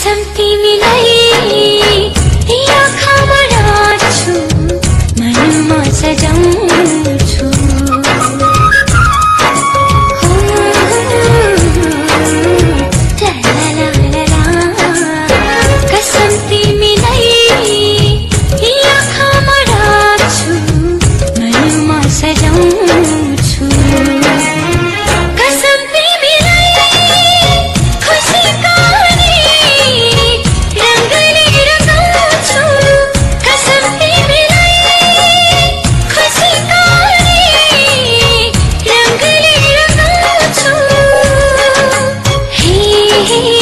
कसम तिमीलाई या खबराछु मनमा सजाउँछु कसम तिमीलाई या खबराछु मनमा सजाउँछु कसम तिमीलाई खुसीका hey